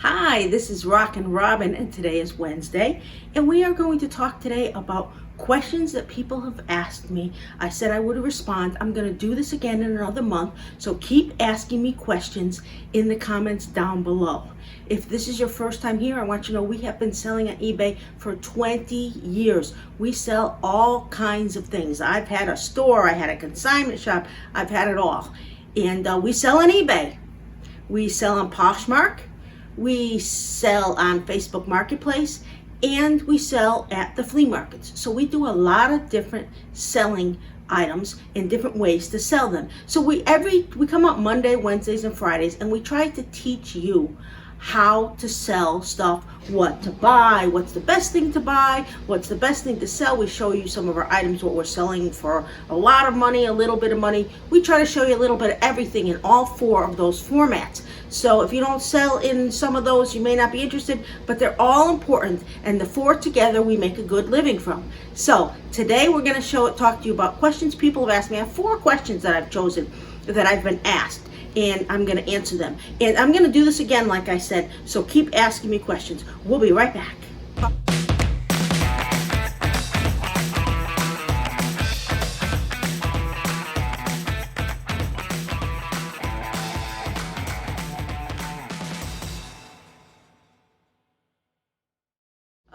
Hi, this is RockinRobin, and today is Wednesday, and we are going to talk today about questions that people have asked me. I said I would respond. I'm going to do this again in another month, so keep asking me questions in the comments down below. If this is your first time here, I want you to know we have been selling on eBay for 20 years. We sell all kinds of things. I've had a store, I had a consignment shop, I've had it all. And we sell on eBay. We sell on Poshmark. We sell on Facebook Marketplace, and we sell at the flea markets. So we do a lot of different selling items in different ways to sell them. So we come out Monday, Wednesdays, and Fridays, and we try to teach you how to sell stuff, what to buy, what's the best thing to buy, what's the best thing to sell. We show you some of our items, what we're selling for a lot of money, a little bit of money. We try to show you a little bit of everything in all four of those formats. So if you don't sell in some of those, you may not be interested, but they're all important, and the four together we make a good living from. So today we're going to talk to you about questions people have asked me. I have 4 questions that I've chosen that I've been asked, and I'm going to answer them. And I'm going to do this again, like I said, so keep asking me questions. We'll be right back.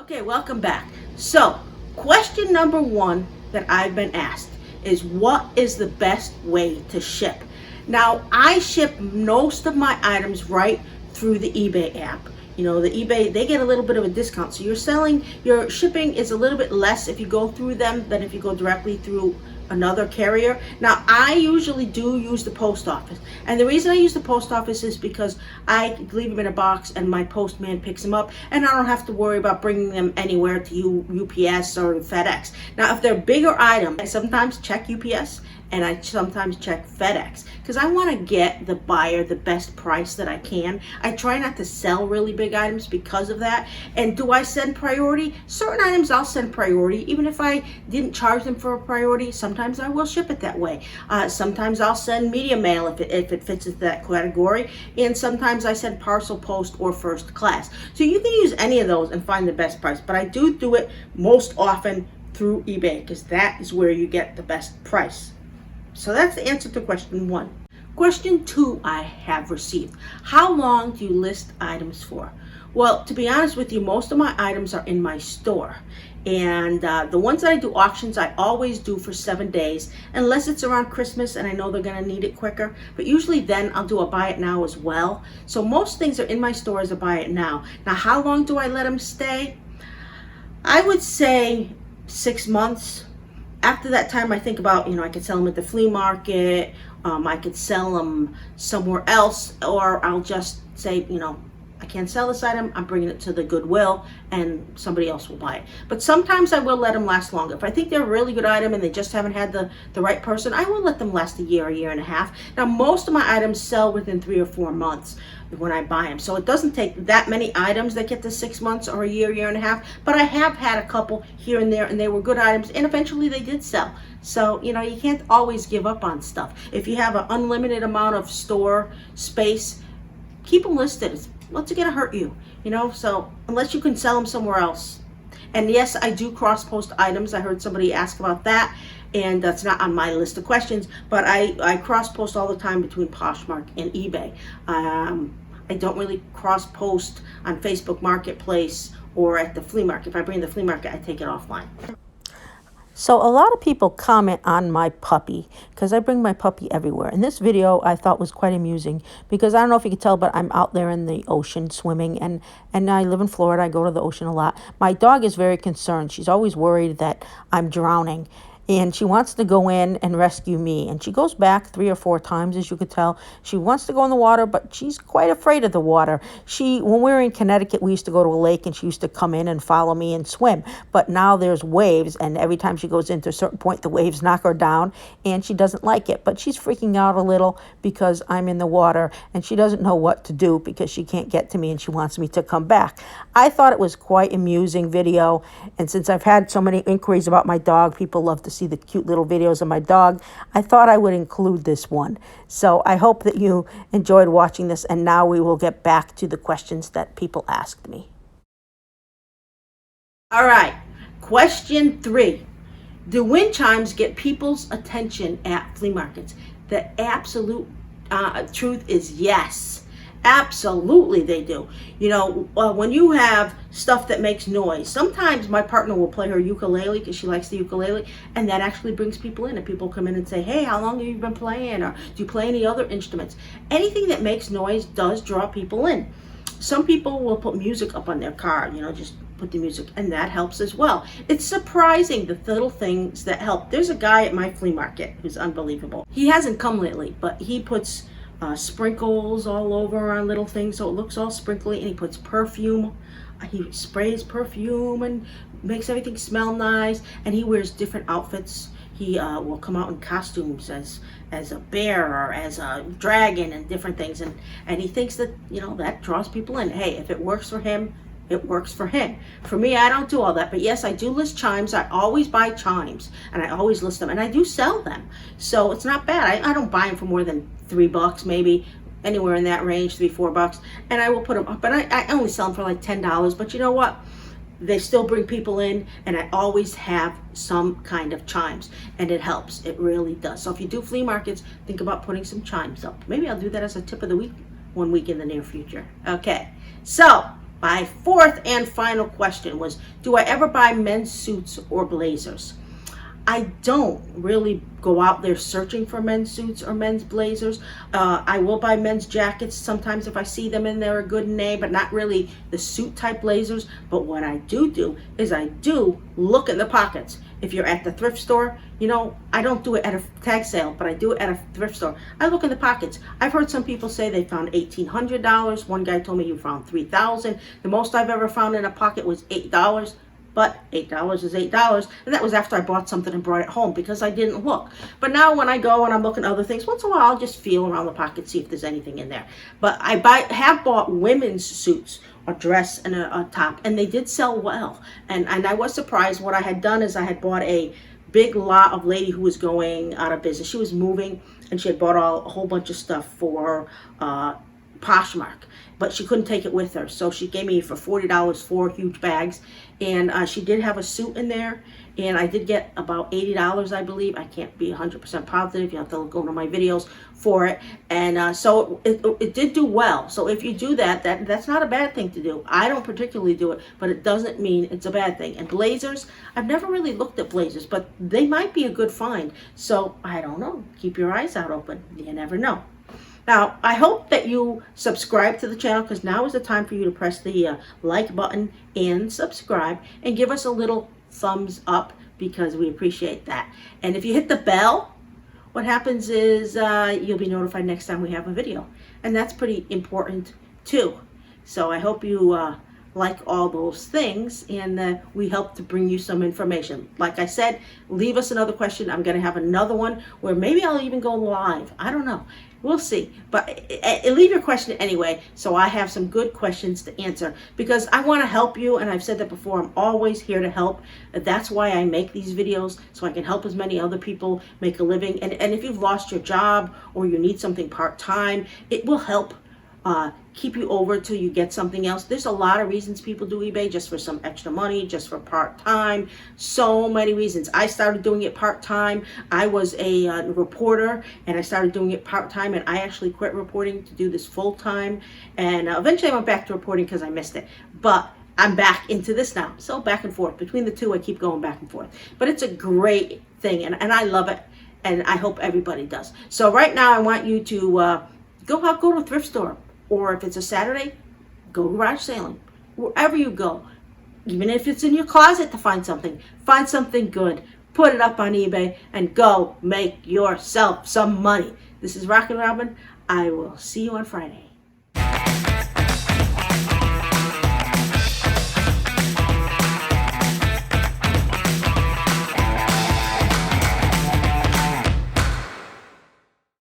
Okay, welcome back. So, question number 1 that I've been asked is, what is the best way to ship? Now, I ship most of my items right through the eBay app. You know, the eBay, they get a little bit of a discount. So your shipping is a little bit less if you go through them than if you go directly through another carrier. Now, I usually do use the post office. And the reason I use the post office is because I leave them in a box and my postman picks them up, and I don't have to worry about bringing them anywhere to UPS or FedEx. Now, if they're bigger items, I sometimes check UPS and I sometimes check FedEx because I want to get the buyer the best price that I can. I try not to sell really big items because of that. And do I send priority? Certain items I'll send priority, even if I didn't charge them for a priority. Sometimes I will ship it that way. Sometimes I'll send media mail if it fits into that category, and sometimes I send parcel post or first class. So you can use any of those and find the best price, but I do it most often through eBay because that is where you get the best price. So that's the answer to question 1. Question 2 I have received. How long do you list items for? Well, to be honest with you, most of my items are in my store. And the ones that I do auctions, I always do for 7 days, unless it's around Christmas and I know they're going to need it quicker. But usually then I'll do a buy it now as well. So most things are in my store as a buy it now. Now, how long do I let them stay? I would say 6 months. After that time, I think about, I could sell them at the flea market, I could sell them somewhere else, or I'll just say, I can't sell this item, I'm bringing it to the Goodwill, and somebody else will buy it. But sometimes I will let them last longer. If I think they're a really good item and they just haven't had the right person, I will let them last a year and a half. Now, most of my items sell within 3 or 4 months when I buy them. So it doesn't take that many items that get to 6 months or a year and a half. But I have had a couple here and there, and they were good items, and eventually they did sell. So, you can't always give up on stuff. If you have an unlimited amount of store space, keep them listed. What's it going to hurt you? So unless you can sell them somewhere else. And yes, I do cross-post items. I heard somebody ask about that, and that's not on my list of questions, but I cross-post all the time between Poshmark and eBay. I don't really cross-post on Facebook Marketplace or at the flea market. If I bring the flea market, I take it offline. So a lot of people comment on my puppy because I bring my puppy everywhere. And this video I thought was quite amusing because I don't know if you can tell, but I'm out there in the ocean swimming, and I live in Florida. I go to the ocean a lot. My dog is very concerned. She's always worried that I'm drowning. And she wants to go in and rescue me. And she goes back 3 or 4 times, as you could tell. She wants to go in the water, but she's quite afraid of the water. When we were in Connecticut, we used to go to a lake, and she used to come in and follow me and swim. But now there's waves, and every time she goes into a certain point, the waves knock her down, and she doesn't like it. But she's freaking out a little because I'm in the water, and she doesn't know what to do because she can't get to me, and she wants me to come back. I thought it was quite amusing video, and since I've had so many inquiries about my dog, people love to see see the cute little videos of my dog, I thought I would include this one. So I hope that you enjoyed watching this, and now we will get back to the questions that people asked me. All right, question 3. Do wind chimes get people's attention at flea markets? The absolute truth is yes. Absolutely they do. You know, when you have stuff that makes noise, sometimes my partner will play her ukulele because she likes the ukulele, and that actually brings people in, and people come in and say, hey, how long have you been playing? Or do you play any other instruments? Anything that makes noise does draw people in. Some people will put music up on their car, you know, just put the music, and that helps as well. It's surprising the little things that help. There's a guy at my flea market who's unbelievable. He hasn't come lately, but he puts sprinkles all over on little things so it looks all sprinkly, and he puts perfume. He sprays perfume and makes everything smell nice, and he wears different outfits. He will come out in costumes as a bear or as a dragon and different things, and he thinks that, you know, that draws people in. Hey, if it works for him, it works for him. For me, I don't do all that, but yes, I do list chimes. I always buy chimes, and I always list them, and I do sell them, so it's not bad. I don't buy them for more than $3, maybe anywhere in that range, $3-4, and I will put them up, but I only sell them for like $10. But you know what? They still bring people in, and I always have some kind of chimes, and it helps. It really does. So if you do flea markets, think about putting some chimes up. Maybe I'll do that as a tip of the week one week in the near future. Okay, so my 4th and final question was, do I ever buy men's suits or blazers? I don't really go out there searching for men's suits or men's blazers. I will buy men's jackets sometimes if I see them and they're a good name, but not really the suit type blazers. But what I do is I do look in the pockets. If you're at the thrift store, you know, I don't do it at a tag sale, but I do it at a thrift store. I look in the pockets. I've heard some people say they found $1,800. One guy told me he found $3,000. The most I've ever found in a pocket was $8. But $8 is $8, and that was after I bought something and brought it home because I didn't look. But now when I go and I'm looking at other things, once in a while I'll just feel around the pocket, see if there's anything in there. But I have bought women's suits, a dress and a top, and they did sell well. And I was surprised. What I had done is I had bought a big lot of lady who was going out of business. She was moving, and she had bought a whole bunch of stuff for Poshmark, but she couldn't take it with her, so she gave me for $40 4 huge bags, and she did have a suit in there, and I did get about $80, I believe. I can't be 100% positive. You have to go to my videos for it, and so it did do well. So if you do that's not a bad thing to do. I don't particularly do it, but it doesn't mean it's a bad thing. And blazers, I've never really looked at blazers, but they might be a good find. So I don't know. Keep your eyes out open. You never know. Now, I hope that you subscribe to the channel, because now is the time for you to press the like button and subscribe, and give us a little thumbs up, because we appreciate that. And if you hit the bell, what happens is you'll be notified next time we have a video. And that's pretty important too. So I hope you like all those things, and we help to bring you some information. Like I said, leave us another question. I'm going to have another one where maybe I'll even go live. I don't know. We'll see. But leave your question anyway, so I have some good questions to answer, because I want to help you, and I've said that before. I'm always here to help. That's why I make these videos, so I can help as many other people make a living. And if you've lost your job or you need something part-time, it will help keep you over till you get something else. There's a lot of reasons people do eBay, just for some extra money, just for part-time, so many reasons. I started doing it part-time. I was a reporter, and I started doing it part-time, and I actually quit reporting to do this full-time, and eventually I went back to reporting because I missed it, but I'm back into this now. So back and forth between the two, I keep going back and forth, but it's a great thing, and I love it, and I hope everybody does. So right now I want you to go to a thrift store, or if it's a Saturday, go garage sailing. Wherever you go, even if it's in your closet to find something good, put it up on eBay, and go make yourself some money. This is RockinRobin. I will see you on Friday.